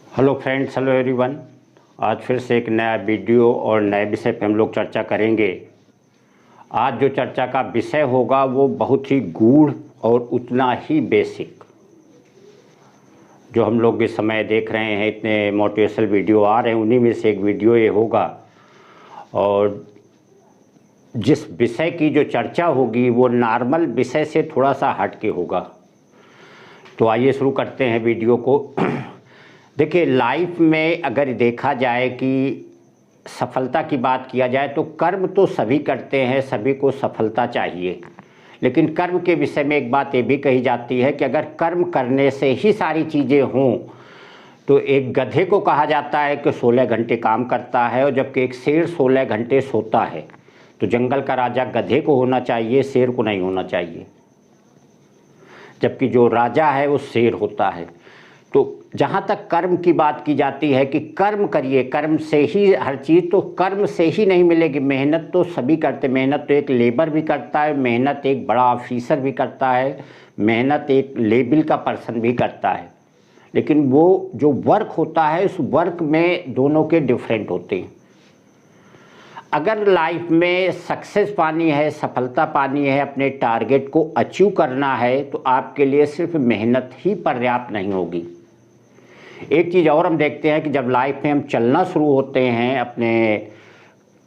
Hello friends, hello everyone. आज फिर से एक नया वीडियो और नए विषय पे हम लोग चर्चा करेंगे। आज जो चर्चा का विषय होगा वो बहुत ही गूढ़ और उतना ही बेसिक। जो हम लोग इस समय देख रहे हैं, इतने मोटिवेशनल वीडियो आ रहे हैं, उन्हीं में से एक वीडियो ये होगा। और जिस विषय की जो चर्चा होगी वो नॉर्मल विषय से थोड़ा सा हट के होगा। तो आइए शुरू करते हैं वीडियो को। देखिए, लाइफ में अगर देखा जाए कि सफलता की बात किया जाए तो कर्म तो सभी करते हैं, सभी को सफलता चाहिए। लेकिन कर्म के विषय में एक बात ये भी कही जाती है कि अगर कर्म करने से ही सारी चीज़ें हों तो एक गधे को कहा जाता है कि 16 घंटे काम करता है, और जबकि एक शेर 16 घंटे सोता है। तो जंगल का राजा गधे को होना चाहिए, शेर को नहीं होना चाहिए। जबकि जो राजा है वो शेर होता है। तो जहाँ तक कर्म की बात की जाती है कि कर्म करिए, कर्म से ही हर चीज़, तो कर्म से ही नहीं मिलेगी। मेहनत तो सभी करते, मेहनत तो एक लेबर भी करता है, मेहनत एक बड़ा ऑफिसर भी करता है, मेहनत एक लेवल का पर्सन भी करता है। लेकिन वो जो वर्क होता है उस वर्क में दोनों के डिफरेंट होते हैं। अगर लाइफ में सक्सेस पानी है, सफलता पानी है, अपने टारगेट को अचीव करना है, तो आपके लिए सिर्फ मेहनत ही पर्याप्त नहीं होगी। एक चीज़ और हम देखते हैं कि जब लाइफ में हम चलना शुरू होते हैं, अपने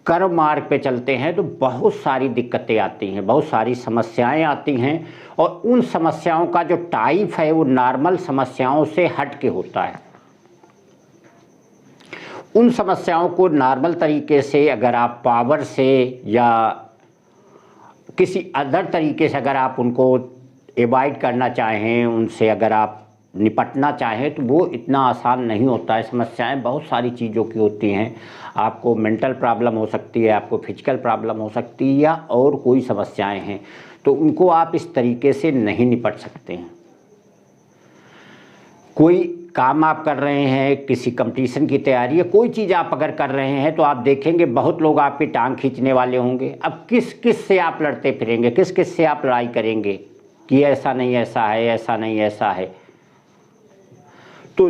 कर्म मार्ग पे चलते हैं, तो बहुत सारी दिक्कतें आती हैं, बहुत सारी समस्याएं आती हैं। और उन समस्याओं का जो टाइप है वो नॉर्मल समस्याओं से हट के होता है। उन समस्याओं को नॉर्मल तरीके से अगर आप पावर से या किसी अदर तरीके से अगर आप उनको एवॉइड करना चाहें, उनसे अगर आप निपटना चाहें, तो वो इतना आसान नहीं होता है। समस्याएं बहुत सारी चीज़ों की होती हैं। आपको मेंटल प्रॉब्लम हो सकती है, आपको फिजिकल प्रॉब्लम हो सकती है, या और कोई समस्याएं हैं, तो उनको आप इस तरीके से नहीं निपट सकते हैं। कोई काम आप कर रहे हैं, किसी कंपटीशन की तैयारी है, कोई चीज़ आप अगर कर रहे हैं, तो आप देखेंगे बहुत लोग आपकी टांग खींचने वाले होंगे। अब किस किस से आप लड़ते फिरेंगे, किस किस से आप लड़ाई करेंगे कि ऐसा नहीं ऐसा है, ऐसा नहीं ऐसा है। तो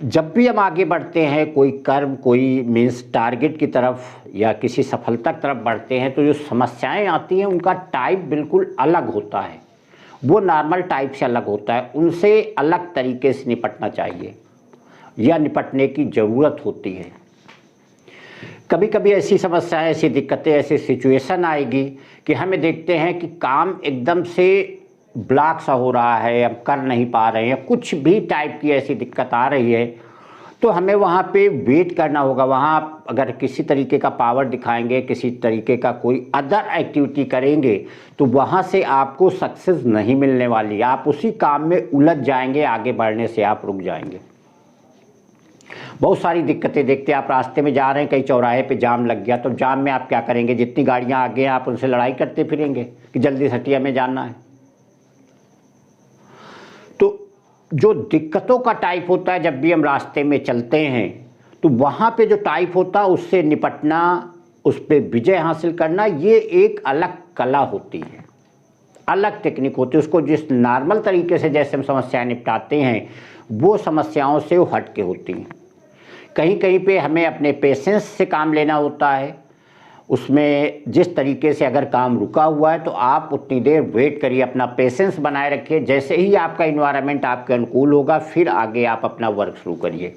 जब भी हम आगे बढ़ते हैं, कोई कर्म, कोई मीन्स टारगेट की तरफ या किसी सफलता की तरफ बढ़ते हैं, तो जो समस्याएं आती हैं उनका टाइप बिल्कुल अलग होता है। वो नॉर्मल टाइप से अलग होता है, उनसे अलग तरीके से निपटना चाहिए या निपटने की ज़रूरत होती है। कभी कभी ऐसी समस्याएं, ऐसी दिक्कतें, ऐसी सिचुएशन आएगी कि हमें देखते हैं कि काम एकदम से ब्लॉक सा हो रहा है, हम कर नहीं पा रहे हैं, कुछ भी टाइप की ऐसी दिक्कत आ रही है, तो हमें वहाँ पे वेट करना होगा। वहाँ अगर किसी तरीके का पावर दिखाएंगे, किसी तरीके का कोई अदर एक्टिविटी करेंगे, तो वहाँ से आपको सक्सेस नहीं मिलने वाली। आप उसी काम में उलझ जाएंगे, आगे बढ़ने से आप रुक जाएंगे। बहुत सारी दिक्कतें देखते हैं। आप रास्ते में जा रहे हैं, कहीं चौराहे पे जाम लग गया, तो जाम में आप क्या करेंगे? जितनी गाड़ियाँ आगे हैं आप उनसे लड़ाई करते फिरेंगे कि जल्दी से हटिया में जाना है। तो जो दिक्कतों का टाइप होता है, जब भी हम रास्ते में चलते हैं, तो वहाँ पे जो टाइप होता है उससे निपटना, उस पर विजय हासिल करना, ये एक अलग कला होती है, अलग टेक्निक होती है। उसको जिस नॉर्मल तरीके से जैसे हम समस्याएं निपटाते हैं, वो समस्याओं से वो हट के होती हैं। कहीं कहीं पे हमें अपने पेशेंस से काम लेना होता है। उसमें जिस तरीके से अगर काम रुका हुआ है, तो आप उतनी देर वेट करिए, अपना पेशेंस बनाए रखिए। जैसे ही आपका इन्वायरमेंट आपके अनुकूल होगा, फिर आगे आप अपना वर्क शुरू करिए।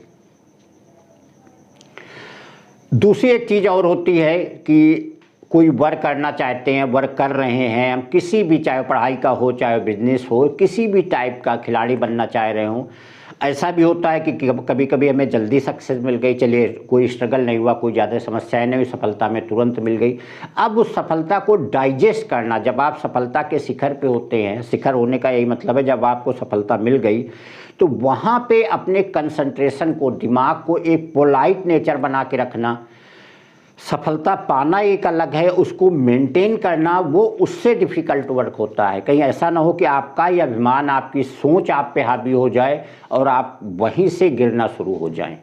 दूसरी एक चीज़ और होती है कि कोई वर्क करना चाहते हैं, वर्क कर रहे हैं, हम किसी भी, चाहे पढ़ाई का हो, चाहे बिजनेस हो, किसी भी टाइप का खिलाड़ी बनना चाह रहे हों। ऐसा भी होता है कि कभी कभी हमें जल्दी सक्सेस मिल गई, चलिए कोई स्ट्रगल नहीं हुआ, कोई ज़्यादा समस्याएं नहीं हुई, सफलता में तुरंत मिल गई। अब उस सफलता को डाइजेस्ट करना, जब आप सफलता के शिखर पे होते हैं, शिखर होने का यही मतलब है, जब आपको सफलता मिल गई, तो वहाँ पे अपने कंसंट्रेशन को, दिमाग को एक पोलाइट नेचर बना के रखना। सफलता पाना एक अलग है, उसको मेंटेन करना वो उससे डिफ़िकल्ट वर्क होता है। कहीं ऐसा ना हो कि आपका ये अभिमान, आपकी सोच आप पे हावी हो जाए और आप वहीं से गिरना शुरू हो जाएं।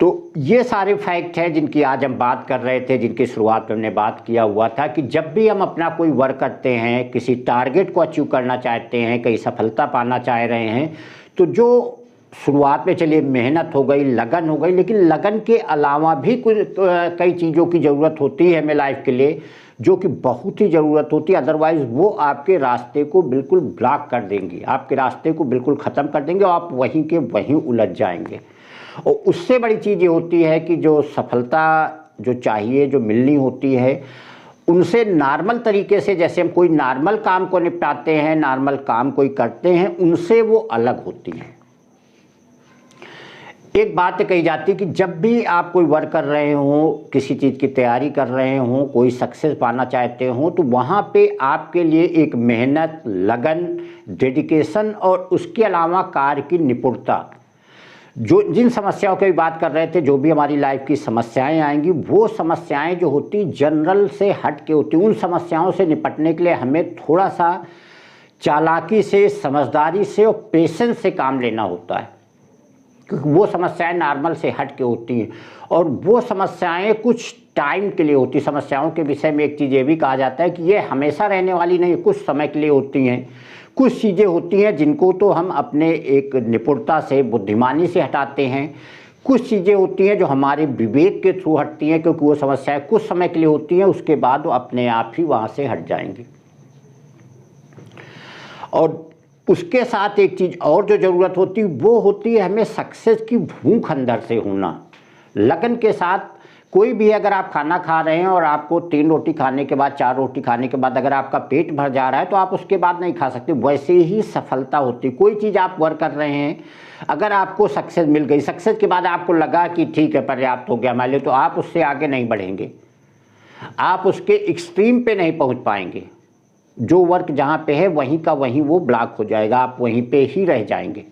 तो ये सारे फैक्ट हैं जिनकी आज हम बात कर रहे थे, जिनकी शुरुआत में हमने बात किया हुआ था कि जब भी हम अपना कोई वर्क करते हैं, किसी टारगेट को अचीव करना चाहते हैं, कहीं सफलता पाना चाह रहे हैं, तो जो शुरुआत में चलिए मेहनत हो गई, लगन हो गई, लेकिन लगन के अलावा भी कुछ कई चीज़ों की ज़रूरत होती है हमें लाइफ के लिए, जो कि बहुत ही ज़रूरत होती है। अदरवाइज़ वो आपके रास्ते को बिल्कुल ब्लॉक कर देंगी, आपके रास्ते को बिल्कुल ख़त्म कर देंगे और आप वहीं के वहीं उलझ जाएंगे। और उससे बड़ी चीज़ ये होती है कि जो सफलता जो चाहिए, जो मिलनी होती है, उनसे नॉर्मल तरीके से, जैसे हम कोई नॉर्मल काम को निपटाते हैं, नॉर्मल काम कोई करते हैं, उनसे वो अलग होती है। एक बात कही जाती है कि जब भी आप कोई वर्क कर रहे हो, किसी चीज़ की तैयारी कर रहे हो, कोई सक्सेस पाना चाहते हो, तो वहाँ पे आपके लिए एक मेहनत, लगन, डेडिकेशन और उसके अलावा कार्य की निपुणता, जो जिन समस्याओं की बात कर रहे थे, जो भी हमारी लाइफ की समस्याएं आएंगी, वो समस्याएं जो होती जनरल से हट के होती, उन समस्याओं से निपटने के लिए हमें थोड़ा सा चालाकी से, समझदारी से और पेशेंस से काम लेना होता है, क्योंकि वो समस्याएं नॉर्मल से हट के होती हैं और वो समस्याएं कुछ टाइम के लिए होती। समस्याओं के विषय में एक चीज़ ये भी कहा जाता है कि ये हमेशा रहने वाली नहीं, कुछ समय के लिए होती हैं। कुछ चीज़ें होती हैं जिनको तो हम अपने एक निपुणता से, बुद्धिमानी से हटाते हैं। कुछ चीज़ें होती हैं जो हमारे विवेक के थ्रू हटती हैं, क्योंकि वो समस्याएं कुछ समय के लिए होती हैं, उसके बाद वो अपने आप ही वहाँ से हट जाएंगी। और उसके साथ एक चीज़ और जो ज़रूरत होती है वो होती है हमें सक्सेस की भूख अंदर से होना। लगन के साथ कोई भी, अगर आप खाना खा रहे हैं और आपको 3 रोटी खाने के बाद, 4 रोटी खाने के बाद अगर आपका पेट भर जा रहा है तो आप उसके बाद नहीं खा सकते। वैसे ही सफलता होती, कोई चीज़ आप वर्क कर रहे हैं, अगर आपको सक्सेस मिल गई, सक्सेस के बाद आपको लगा कि ठीक है पर्याप्त हो गया मान लो, तो आप उससे आगे नहीं बढ़ेंगे, आप उसके एक्सट्रीम पे नहीं पहुँच पाएंगे। जो वर्क जहाँ पे है वहीं का वहीं वो ब्लॉक हो जाएगा, आप वहीं पे ही रह जाएंगे।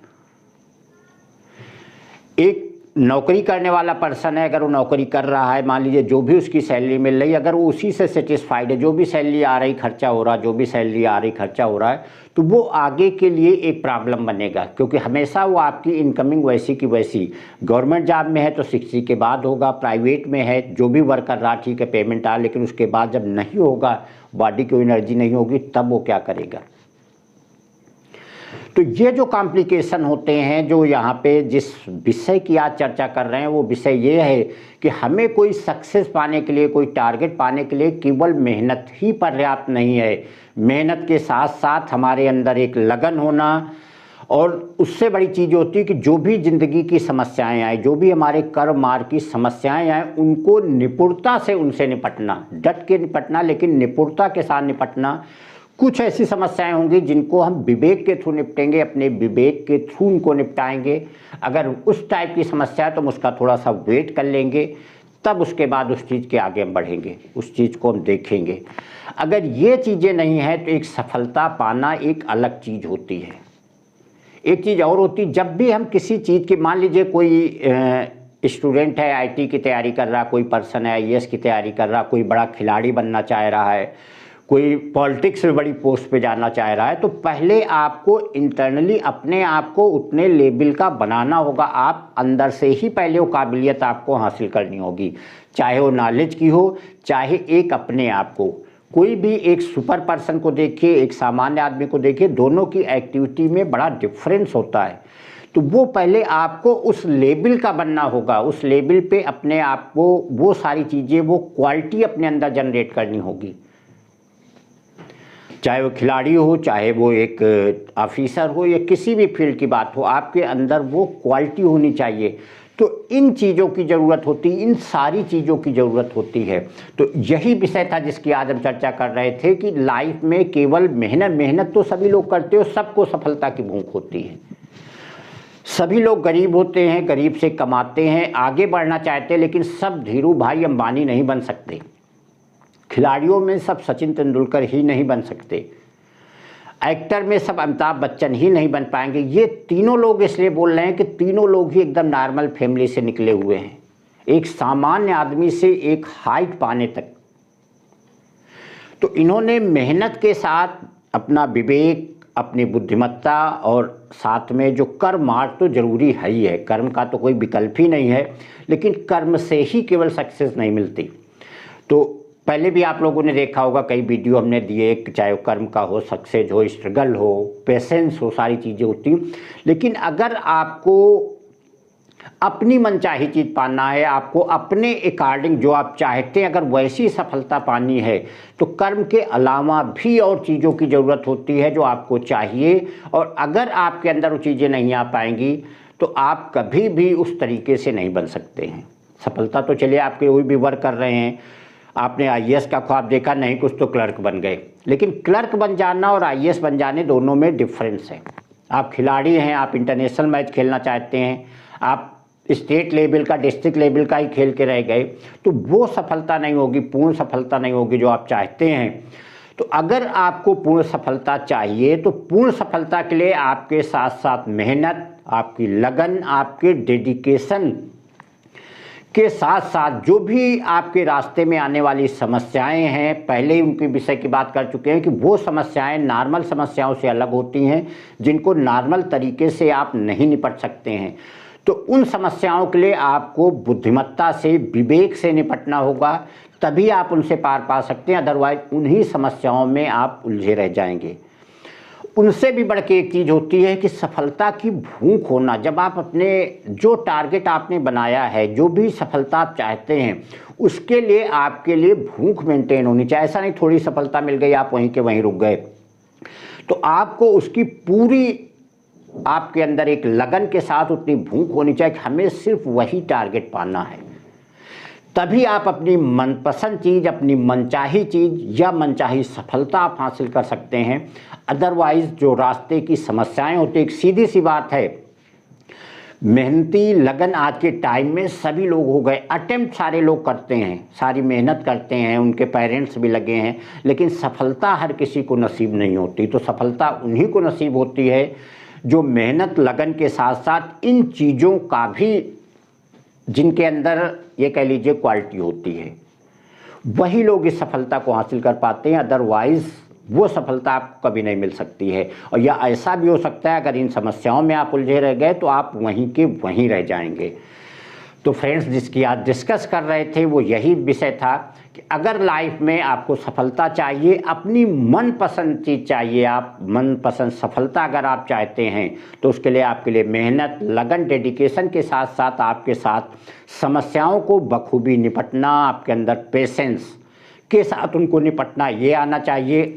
एक नौकरी करने वाला पर्सन है, अगर वो नौकरी कर रहा है, मान लीजिए जो भी उसकी सैलरी मिल रही है, अगर वो उसी से सेटिस्फाइड है, जो भी सैलरी आ रही खर्चा हो रहा है, जो भी सैलरी आ रही खर्चा हो रहा है, तो वो आगे के लिए एक प्रॉब्लम बनेगा, क्योंकि हमेशा वो आपकी इनकमिंग वैसी की वैसी। गवर्नमेंट जॉब में है तो 60 के बाद होगा, प्राइवेट में है जो भी वर्क कर रहा ठीक है पेमेंट आ, लेकिन उसके बाद जब नहीं होगा, बॉडी की एनर्जी नहीं होगी, तब वो क्या करेगा। तो ये जो कॉम्प्लिकेशन होते हैं, जो यहाँ पे जिस विषय की आज चर्चा कर रहे हैं, वो विषय ये है कि हमें कोई सक्सेस पाने के लिए, कोई टारगेट पाने के लिए केवल मेहनत ही पर्याप्त नहीं है। मेहनत के साथ साथ हमारे अंदर एक लगन होना, और उससे बड़ी चीज़ होती है कि जो भी ज़िंदगी की समस्याएं आए, जो भी हमारे कर्म मार्ग की समस्याएं आए, उनको निपुणता से उनसे निपटना, डट के निपटना, लेकिन निपुणता के साथ निपटना। कुछ ऐसी समस्याएं होंगी जिनको हम विवेक के थ्रू निपटेंगे, अपने विवेक के थ्रू उनको निपटाएंगे। अगर उस टाइप की समस्या है तो हम उसका थोड़ा सा वेट कर लेंगे, तब उसके बाद उस चीज़ के आगे हम बढ़ेंगे, उस चीज़ को हम देखेंगे। अगर ये चीज़ें नहीं हैं तो एक सफलता पाना एक अलग चीज़ होती है। एक चीज़ और होती है, जब भी हम किसी चीज़ की, मान लीजिए कोई स्टूडेंट है, आईटी की तैयारी कर रहा, कोई पर्सन है आईएएस की तैयारी कर रहा, कोई बड़ा खिलाड़ी बनना चाह रहा है, कोई पॉलिटिक्स में बड़ी पोस्ट पे जाना चाह रहा है, तो पहले आपको इंटरनली अपने आप को उतने लेवल का बनाना होगा। आप अंदर से ही पहले वो काबिलियत आपको हासिल करनी होगी, चाहे वो नॉलेज की हो, चाहे एक अपने आप को। कोई भी एक सुपर पर्सन को देखिए, एक सामान्य आदमी को देखिए, दोनों की एक्टिविटी में बड़ा डिफरेंस होता है। तो वो पहले आपको उस लेवल का बनना होगा, उस लेवल पे अपने आप को वो सारी चीज़ें, वो क्वालिटी अपने अंदर जनरेट करनी होगी। चाहे वो खिलाड़ी हो, चाहे वो एक ऑफिसर हो, या किसी भी फील्ड की बात हो, आपके अंदर वो क्वालिटी होनी चाहिए। तो इन चीज़ों की ज़रूरत होती, इन सारी चीज़ों की ज़रूरत होती है। तो यही विषय था जिसकी आज हम चर्चा कर रहे थे कि लाइफ में केवल मेहनत तो सभी लोग करते हो, सबको सफलता की भूख होती है। सभी लोग गरीब होते हैं, गरीब से कमाते हैं, आगे बढ़ना चाहते हैं, लेकिन सब धीरू भाई अंबानी नहीं बन सकते। खिलाड़ियों में सब सचिन तेंदुलकर ही नहीं बन सकते, एक्टर में सब अमिताभ बच्चन ही नहीं बन पाएंगे। ये तीनों लोग इसलिए बोल रहे हैं कि तीनों लोग ही एकदम नॉर्मल फैमिली से निकले हुए हैं, एक सामान्य आदमी से एक हाइट पाने तक। तो इन्होंने मेहनत के साथ अपना विवेक, अपनी बुद्धिमत्ता, और साथ में जो कर्म मार्ग तो जरूरी है ही है, कर्म का तो कोई विकल्प ही नहीं है, लेकिन कर्म से ही केवल सक्सेस नहीं मिलती। तो पहले भी आप लोगों ने देखा होगा, कई वीडियो हमने दिए, चाहे कर्म का हो, सक्सेस हो, स्ट्रगल हो, पेशेंस हो, सारी चीज़ें होती। लेकिन अगर आपको अपनी मनचाही चीज़ पाना है, आपको अपने अकॉर्डिंग जो आप चाहते हैं अगर वैसी सफलता पानी है, तो कर्म के अलावा भी और चीज़ों की ज़रूरत होती है जो आपको चाहिए। और अगर आपके अंदर वो चीज़ें नहीं आ पाएंगी तो आप कभी भी उस तरीके से नहीं बन सकते हैं। सफलता तो चलिए आपके कोई भी वर्क कर रहे हैं, आपने आईएएस का ख्वाब देखा, नहीं कुछ तो क्लर्क बन गए, लेकिन क्लर्क बन जाना और आईएएस बन जाने दोनों में डिफरेंस है। आप खिलाड़ी हैं, आप इंटरनेशनल मैच खेलना चाहते हैं, आप स्टेट लेवल का, डिस्ट्रिक्ट लेवल का ही खेल के रह गए, तो वो सफलता नहीं होगी, पूर्ण सफलता नहीं होगी जो आप चाहते हैं। तो अगर आपको पूर्ण सफलता चाहिए तो पूर्ण सफलता के लिए आपके साथ साथ मेहनत, आपकी लगन, आपके डेडिकेशन के साथ साथ जो भी आपके रास्ते में आने वाली समस्याएं हैं, पहले ही उनके विषय की बात कर चुके हैं कि वो समस्याएं नॉर्मल समस्याओं से अलग होती हैं, जिनको नॉर्मल तरीके से आप नहीं निपट सकते हैं। तो उन समस्याओं के लिए आपको बुद्धिमत्ता से, विवेक से निपटना होगा, तभी आप उनसे पार पा सकते हैं, अदरवाइज उन्हीं समस्याओं में आप उलझे रह जाएंगे। उनसे भी बढ़ के एक चीज़ होती है कि सफलता की भूख होना। जब आप अपने जो टारगेट आपने बनाया है, जो भी सफलता आप चाहते हैं, उसके लिए आपके लिए भूख मेंटेन होनी चाहिए। ऐसा नहीं थोड़ी सफलता मिल गई आप वहीं के वहीं रुक गए, तो आपको उसकी पूरी आपके अंदर एक लगन के साथ उतनी भूख होनी चाहिए कि हमें सिर्फ वही टारगेट पाना है। तभी आप अपनी मनपसंद चीज़, अपनी मनचाही चीज़ या मनचाही सफलता आप हासिल कर सकते हैं। अदरवाइज जो रास्ते की समस्याएं होती, एक सीधी सी बात है, मेहनती लगन आज के टाइम में सभी लोग हो गए, अटेम्प्ट सारे लोग करते हैं, सारी मेहनत करते हैं, उनके पेरेंट्स भी लगे हैं, लेकिन सफलता हर किसी को नसीब नहीं होती। तो सफलता उन्हीं को नसीब होती है जो मेहनत लगन के साथ साथ इन चीज़ों का भी, जिनके अंदर ये कह लीजिए क्वालिटी होती है, वही लोग इस सफलता को हासिल कर पाते हैं। अदरवाइज़ वो सफलता आपको कभी नहीं मिल सकती है। और या ऐसा भी हो सकता है अगर इन समस्याओं में आप उलझे रह गए तो आप वहीं के वहीं रह जाएंगे। तो फ्रेंड्स, जिसकी आज डिस्कस कर रहे थे वो यही विषय था कि अगर लाइफ में आपको सफलता चाहिए, अपनी मनपसंद चीज़ चाहिए, आप मनपसंद सफलता अगर आप चाहते हैं, तो उसके लिए आपके लिए मेहनत, लगन, डेडिकेशन के साथ साथ आपके साथ समस्याओं को बखूबी निपटना, आपके अंदर पेशेंस के साथ उनको निपटना ये आना चाहिए।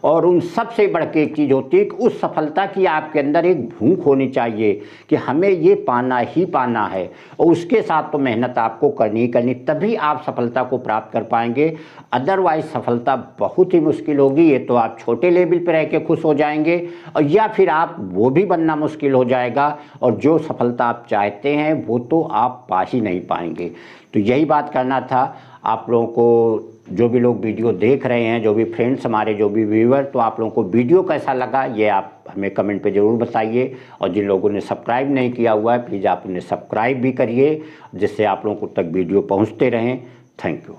और उन सबसे बढ़ के एक चीज़ होती है कि उस सफलता की आपके अंदर एक भूख होनी चाहिए कि हमें ये पाना ही पाना है, और उसके साथ तो मेहनत आपको करनी ही करनी, तभी आप सफलता को प्राप्त कर पाएंगे। अदरवाइज सफलता बहुत ही मुश्किल होगी। ये तो आप छोटे लेवल पर रह के खुश हो जाएंगे, और या फिर आप वो भी बनना मुश्किल हो जाएगा, और जो सफलता आप चाहते हैं वो तो आप पा ही नहीं पाएंगे। तो यही बात करना था आप लोगों को। जो भी लोग वीडियो देख रहे हैं, जो भी फ्रेंड्स हमारे, जो भी व्यूअर, तो आप लोगों को वीडियो कैसा लगा ये आप हमें कमेंट पे ज़रूर बताइए। और जिन लोगों ने सब्सक्राइब नहीं किया हुआ है, प्लीज़ आप उन्हें सब्सक्राइब भी करिए, जिससे आप लोगों तक वीडियो पहुंचते रहें। Thank you.